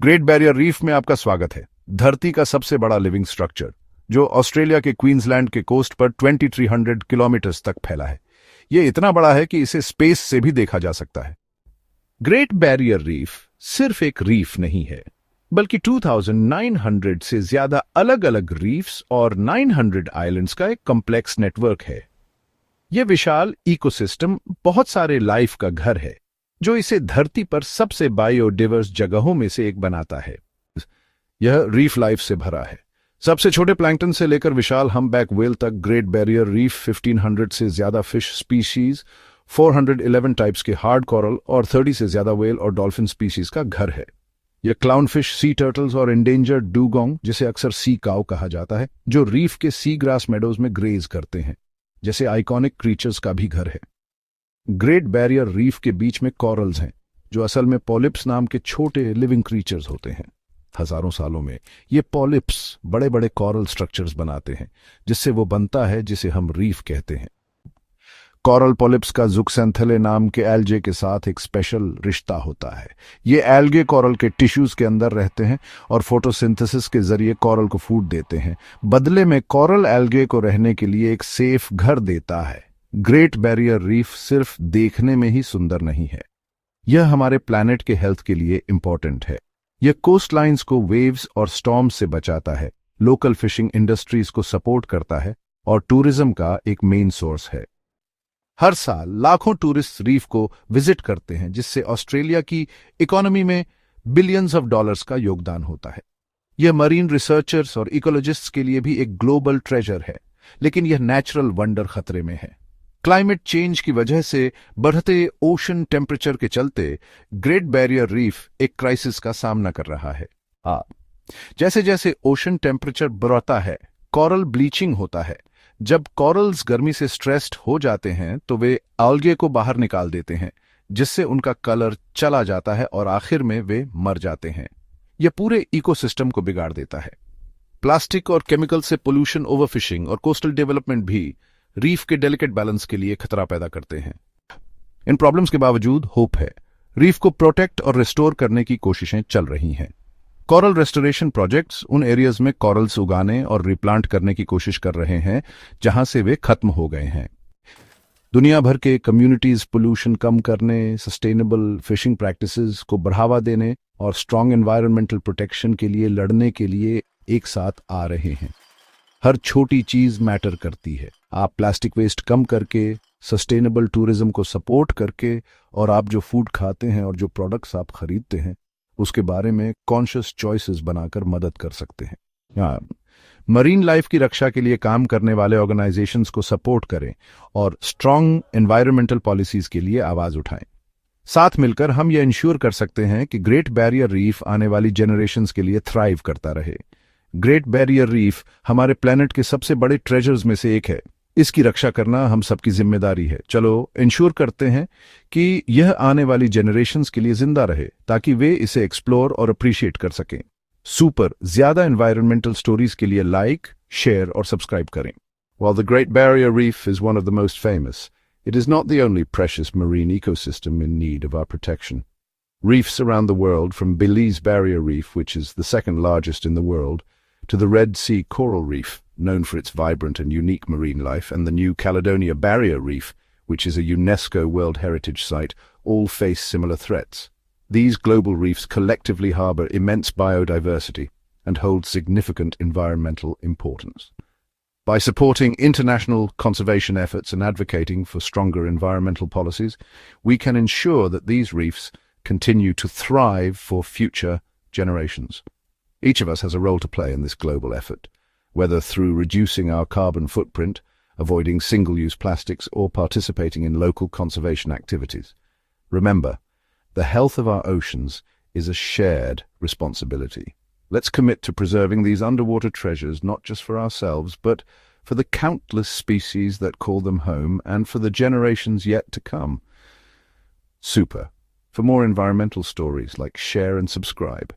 Great barrier reef में आपका स्वागत है। धरती का सबसे बड़ा लिविंग स्ट्रक्चर जो ऑस्ट्रेलिया के क्वींसलैंड के कोस्ट पर 2300 किलोमीटर्स तक फैला है। यह इतना बड़ा है कि इसे स्पेस से भी देखा जा सकता है। ग्रेट बैरियर रीफ सिर्फ एक रीफ नहीं है, बल्कि 2900 से ज्यादा अलग अलग रीफ्स और 900 आइलैंड्स का एक कॉम्प्लेक्स नेटवर्क है। यह विशाल इकोसिस्टम बहुत सारे लाइफ का घर है, जो इसे धरती पर सबसे बायोडाइवर्स जगहों में से एक बनाता है। यह रीफ लाइफ से भरा है। सबसे छोटे प्लैंक्टन से लेकर विशाल हम्पबैक व्हेल तक ग्रेट बैरियर रीफ 1500 से ज्यादा फिश स्पीशीज, 411 टाइप्स के हार्ड कोरल और 30 से ज्यादा व्हेल और डॉल्फिन स्पीशीज का घर है। यह क्लाउनफिश, सी टर्टल्स और एंडेंजर्ड डूगोंग, जिसे अक्सर सी काउ कहा जाता है, जो रीफ के सी ग्रास मेडोज में ग्रेज करते हैं, जैसे आइकॉनिक क्रीचर्स का भी घर है। ग्रेट बैरियर रीफ के बीच में कॉरल्स हैं, जो असल में पॉलिप्स नाम के छोटे लिविंग क्रीचर्स होते हैं। हजारों सालों में ये पॉलिप्स बड़े बड़े कॉरल स्ट्रक्चर्स बनाते हैं, जिससे वो बनता है जिसे हम रीफ कहते हैं। कॉरल पॉलिप्स का ज़ुक्सेंथेले नाम के एल्गे के साथ एक स्पेशल रिश्ता होता है। ये एल्गे कॉरल के टिश्यूज के अंदर रहते हैं और फोटोसिंथेसिस के जरिए कॉरल को फूड देते हैं। बदले में कॉरल एल्गे को रहने के लिए एक सेफ घर देता है। ग्रेट बैरियर रीफ सिर्फ देखने में ही सुंदर नहीं है, यह हमारे प्लैनेट के हेल्थ के लिए इंपॉर्टेंट है। यह कोस्टलाइंस को वेव्स और स्टॉर्म से बचाता है, लोकल फिशिंग इंडस्ट्रीज को सपोर्ट करता है और टूरिज्म का एक मेन सोर्स है। हर साल लाखों टूरिस्ट रीफ को विजिट करते हैं, जिससे ऑस्ट्रेलिया की इकोनॉमी में बिलियंस ऑफ डॉलर्स का योगदान होता है। यह मरीन रिसर्चर्स और इकोलॉजिस्ट्स के लिए भी एक ग्लोबल ट्रेजर है, लेकिन यह नेचुरल वंडर खतरे में है। क्लाइमेट चेंज की वजह से बढ़ते ओशन टेम्परेचर के चलते ग्रेट बैरियर रीफ एक क्राइसिस का सामना कर रहा है। जैसे जैसे ओशन टेम्परेचर बढ़ता है, कॉरल ब्लीचिंग होता है। जब कॉरल्स गर्मी से स्ट्रेस्ड हो जाते हैं तो वे आल्गे को बाहर निकाल देते हैं, जिससे उनका कलर चला जाता है और आखिर में वे मर जाते हैं। यह पूरे इकोसिस्टम को बिगाड़ देता है। प्लास्टिक और केमिकल से पोल्यूशन, ओवरफिशिंग और कोस्टल डेवलपमेंट भी रीफ के डेलिकेट बैलेंस के लिए खतरा पैदा करते हैं। इन प्रॉब्लम्स के बावजूद होप है। रीफ को प्रोटेक्ट और रिस्टोर करने की कोशिशें चल रही हैं। कॉरल रेस्टोरेशन प्रोजेक्ट्स उन एरियाज में कॉरल्स उगाने और रिप्लांट करने की कोशिश कर रहे हैं जहां से वे खत्म हो गए हैं। दुनिया भर के कम्युनिटीज पोल्यूशन कम करने, सस्टेनेबल फिशिंग प्रैक्टिसेस को बढ़ावा देने और स्ट्रांग एनवायरमेंटल प्रोटेक्शन के लिए लड़ने के लिए एक साथ आ रहे हैं। हर छोटी चीज मैटर करती है। आप प्लास्टिक वेस्ट कम करके, सस्टेनेबल टूरिज्म को सपोर्ट करके और आप जो फूड खाते हैं और जो प्रोडक्ट्स आप खरीदते हैं उसके बारे में कॉन्शियस चॉइसेस बनाकर मदद कर सकते हैं। मरीन लाइफ की रक्षा के लिए काम करने वाले ऑर्गेनाइजेशंस को सपोर्ट करें और स्ट्रांग एनवायरमेंटल पॉलिसीज के लिए आवाज उठाएं। साथ मिलकर हम यह इंश्योर कर सकते हैं कि ग्रेट बैरियर रीफ आने वाली जनरेशंस के लिए थ्राइव करता रहे। ग्रेट बैरियर रीफ हमारे प्लेनेट के सबसे बड़े ट्रेजर्स में से एक है। इसकी रक्षा करना हम सबकी जिम्मेदारी है। चलो इंश्योर करते हैं कि यह आने वाली जनरेशंस के लिए जिंदा रहे, ताकि वे इसे एक्सप्लोर और अप्रिशिएट कर सकें। सुपर ज्यादा एनवायरमेंटल स्टोरीज के लिए लाइक, शेयर और सब्सक्राइब करें। While the Great Barrier Reef is one of the most famous, it is not the only precious marine ecosystem in need of our protection. Reefs around the world, from Belize Barrier Reef, which is the second largest in the world, to the Red Sea Coral Reef, known for its vibrant and unique marine life, and the New Caledonia Barrier Reef, which is a UNESCO World Heritage Site, all face similar threats. These global reefs collectively harbor immense biodiversity and hold significant environmental importance. By supporting international conservation efforts and advocating for stronger environmental policies, we can ensure that these reefs continue to thrive for future generations. Each of us has a role to play in this global effort, whether through reducing our carbon footprint, avoiding single-use plastics, or participating in local conservation activities. Remember, the health of our oceans is a shared responsibility. Let's commit to preserving these underwater treasures not just for ourselves, but for the countless species that call them home and for the generations yet to come. Super. For more environmental stories, like, share and subscribe.